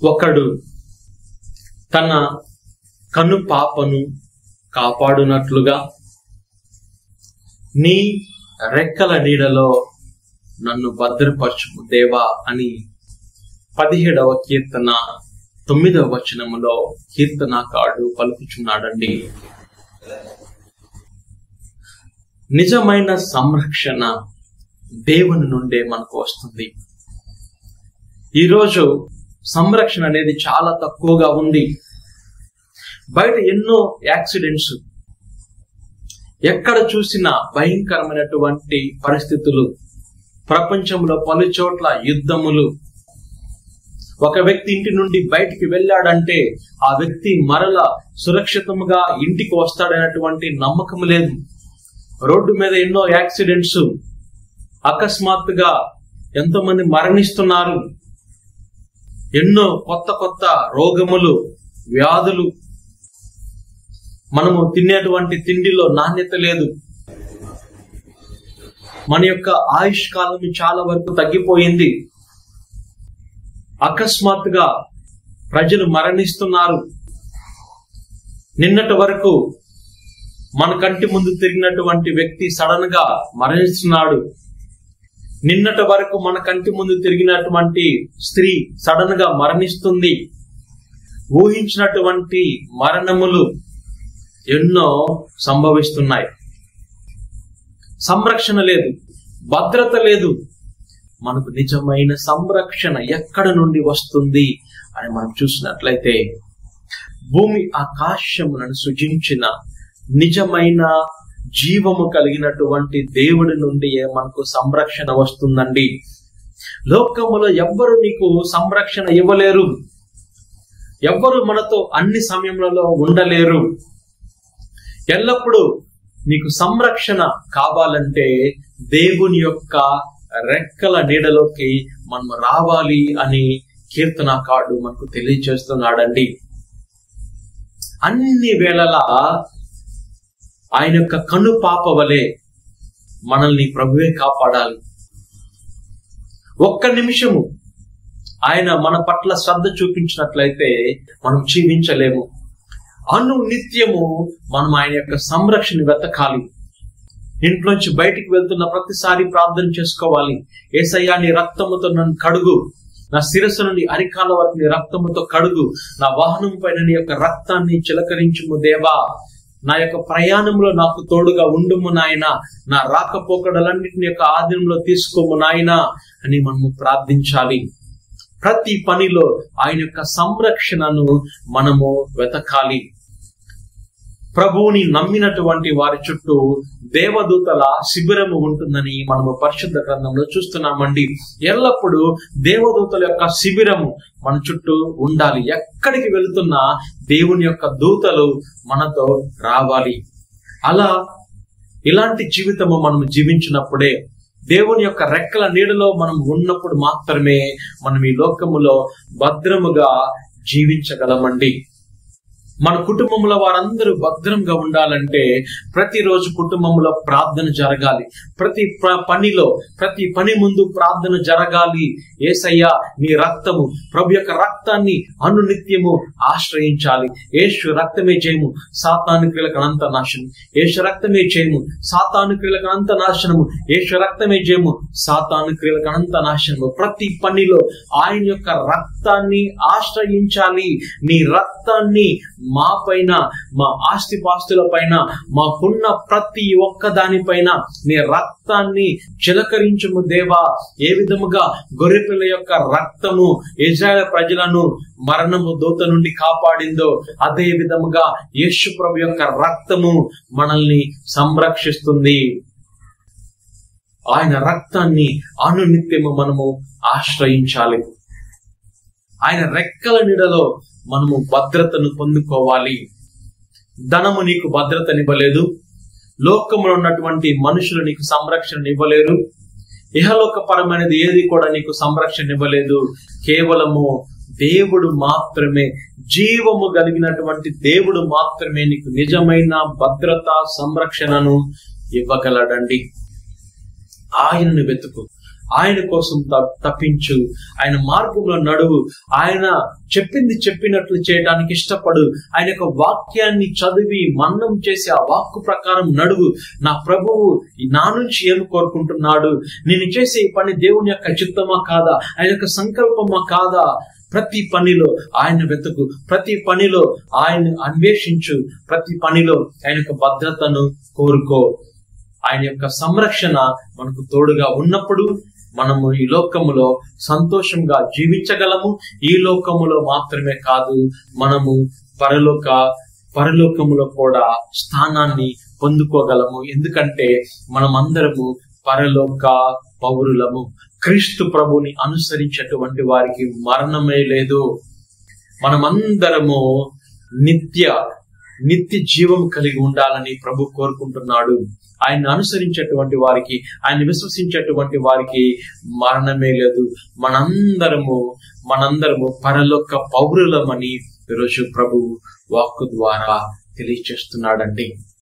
ఒకడు తన కను పాపను కాపాడునట్లుగా నీ రెక్కల నీడలో నన్ను భద్రపరచుము దేవా అని 17వ కీర్తన 9వ వచనములో కీర్తనకారుడు పలుకుచున్నాడండి. నిజమైన సంరక్షణ దేవుని నుండే మనకు వస్తుంది. ఈరోజు సంరక్షణ అనేది చాలా తక్కువగా ఉంది. బయట ఎన్నో యాక్సిడెంట్స్, ఎక్కడ చూసినా భయంకరమైనటువంటి పరిస్థితులు, ప్రపంచంలో పలు చోట్ల యుద్ధములు. ఒక వ్యక్తి ఇంటి నుండి బయటికి వెళ్ళాడంటే ఆ వ్యక్తి మరల సురక్షితంగా ఇంటికి వస్తాడనేటువంటి నమ్మకం లేదు. రోడ్డు మీద ఎన్నో యాక్సిడెంట్స్, అకస్మాత్తుగా ఎంతో మంది మరణిస్తున్నారు. ఎన్నో కొత్త కొత్త రోగములు, వ్యాధులు. మనము తినేటువంటి తిండిలో నాణ్యత లేదు. మన యొక్క ఆయుష్ కాలం చాలా వరకు తగ్గిపోయింది. అకస్మాత్తుగా ప్రజలు మరణిస్తున్నారు. నిన్నటి వరకు మన కంటి ముందు తిరిగినటువంటి వ్యక్తి సడన్ గా మరణిస్తున్నాడు. నిన్నటి వరకు మన కంటి ముందు తిరిగినటువంటి స్త్రీ సడన్ గా మరణిస్తుంది. ఊహించినటువంటి మరణములు ఎన్నో సంభవిస్తున్నాయి. సంరక్షణ లేదు, భద్రత లేదు. మనకు నిజమైన సంరక్షణ ఎక్కడ నుండి వస్తుంది అని మనం చూసినట్లయితే, భూమి ఆకాశములను సృజించిన నిజమైన జీవము కలిగినటువంటి దేవుడి నుండి మనకు సంరక్షణ వస్తుందండి. లోకములో ఎవ్వరు నీకు సంరక్షణ ఇవ్వలేరు. ఎవ్వరు మనతో అన్ని సమయములలో ఉండలేరు. ఎల్లప్పుడూ నీకు సంరక్షణ కావాలంటే దేవుని యొక్క రెక్కల నీడలోకి మనం రావాలి అని కీర్తనకారుడు మనకు తెలియజేస్తున్నాడండి. అన్ని వేళలా ఆయన యొక్క కను పాప వలె మనల్ని ప్రభువే కాపాడాలి. ఒక్క నిమిషము ఆయన మన పట్ల శ్రద్ధ చూపించినట్లయితే మనం జీవించలేము. నిత్యము మనం ఆయన యొక్క సంరక్షణ వెతకాలి. ఇంట్లోంచి బయటికి వెళ్తున్న ప్రతిసారి ప్రార్థన చేసుకోవాలి. యేసయ్యా, నీ రక్తముతో నన్ను కడుగు, నా శిరస్సు నుండి అరికాల వరకు నీ రక్తముతో కడుగు, నా వాహనం పైన నీ యొక్క రక్తాన్ని చిలకరించుము దేవా, నా యొక్క ప్రయాణంలో నాకు తోడుగా ఉండుము నాయన, నా రాకపోకడలన్నిటిని యొక్క ఆధీనంలో తీసుకోము నాయన అని మనము ప్రార్థించాలి. ప్రతి పనిలో ఆయన యొక్క సంరక్షణను మనము వెతకాలి. ప్రభువుని నమ్మినటువంటి వారి చుట్టూ దేవదూతల శిబిరము ఉంటుందని మనము పరిశుద్ధ గ్రంథంలో చూస్తున్నామండి. ఎల్లప్పుడూ దేవదూతల యొక్క శిబిరము మన చుట్టూ ఉండాలి. ఎక్కడికి వెళుతున్నా దేవుని యొక్క దూతలు మనతో రావాలి. ఇలాంటి జీవితము మనం జీవించినప్పుడే, దేవుని యొక్క రెక్కల నీడలో మనం ఉన్నప్పుడు మాత్రమే మనం ఈ లోకములో భద్రముగా జీవించగలమండి. మన కుటుంబంలో వారందరూ భద్రంగా ఉండాలంటే ప్రతిరోజు కుటుంబంలో ప్రార్థన జరగాలి. ప్రతి పనిలో, ప్రతి పని ముందు ప్రార్థన జరగాలి. యేసయ్యా, నీ రక్తము, ప్రభు యొక్క రక్తాన్ని అనునిత్యము ఆశ్రయించాలి. యేసు రక్తమే జయము, సాతాను క్రియలకు అనంత నాశనం. యేసు రక్తమే జయము, సాతాను క్రియలకు అనంత నాశనము. యేసు రక్తమే జయము, సాతాను క్రియలకు అనంత నాశనము. ప్రతి పనిలో ఆయన యొక్క రక్తాన్ని ఆశ్రయించాలి. నీ రక్తాన్ని మా పైన, మా ఆస్తిపాస్తుల పైన, మాకున్న ప్రతి ఒక్క దానిపైన నీ రక్తాన్ని చిలకరించుము దేవా. ఏ విధముగా గొర్రెపిల్ల యొక్క రక్తము ఇశ్రాయేలు ప్రజలను మరణము దూత నుండి కాపాడిందో, అదే విధముగా యేసు ప్రభు యొక్క రక్తము మనల్ని సంరక్షిస్తుంది. ఆయన రక్తాన్ని అనునిత్యము మనము ఆశ్రయించాలి. ఆయన రెక్కల నీడలో మనము భద్రతను పొందుకోవాలి. ధనము నీకు భద్రతనివ్వలేదు. లోకంలో ఉన్నటువంటి మనుషులు నీకు సంరక్షణ ఇవ్వలేరు. ఇహలోకపరమైనది ఏది కూడా నీకు సంరక్షణ ఇవ్వలేదు. కేవలము దేవుడు మాత్రమే, జీవము కలిగినటువంటి దేవుడు మాత్రమే నీకు నిజమైన భద్రత, సంరక్షణను ఇవ్వగలడండి. ఆయనను వెతుకు, ఆయన కోసం తప్పించు, ఆయన మార్గంలో నడువు, ఆయన చెప్పింది చెప్పినట్లు చేయడానికి ఇష్టపడు, ఆయన యొక్క వాక్యాన్ని చదివి మన్నం చేసి ఆ వాక్కు ప్రకారం నడువు. నా ప్రభువు నా నుంచి ఏమి కోరుకుంటున్నాడు, నేను చేసే ఈ పని దేవుని యొక్క చిత్తమా కాదా, ఆయన యొక్క సంకల్పమా కాదా, ప్రతి పనిలో ఆయన వెతుకు, ప్రతి పనిలో ఆయన అన్వేషించు, ప్రతి పనిలో ఆయన యొక్క భద్రతను కోరుకో. ఆయన యొక్క సంరక్షణ మనకు తోడుగా ఉన్నప్పుడు మనము ఈ లోకములో సంతోషంగా జీవించగలము. ఈ లోకములో మాత్రమే కాదు, మనము పరలోకములో కూడా స్థానాన్ని పొందుకోగలము. ఎందుకంటే మనమందరము పరలోక పౌరులము. క్రీస్తు ప్రభుని అనుసరించేటువంటి వారికి మరణమే లేదు. మనమందరము నిత్య జీవం కలిగి ఉండాలని ప్రభు కోరుకుంటున్నాడు. ఆయన అనుసరించేటువంటి వారికి, ఆయన విశ్వసించేటువంటి వారికి మరణమే లేదు. మనందరము పరలోక పౌరులమని ఈరోజు ప్రభు వాక్కు ద్వారా తెలియచేస్తున్నాడండి.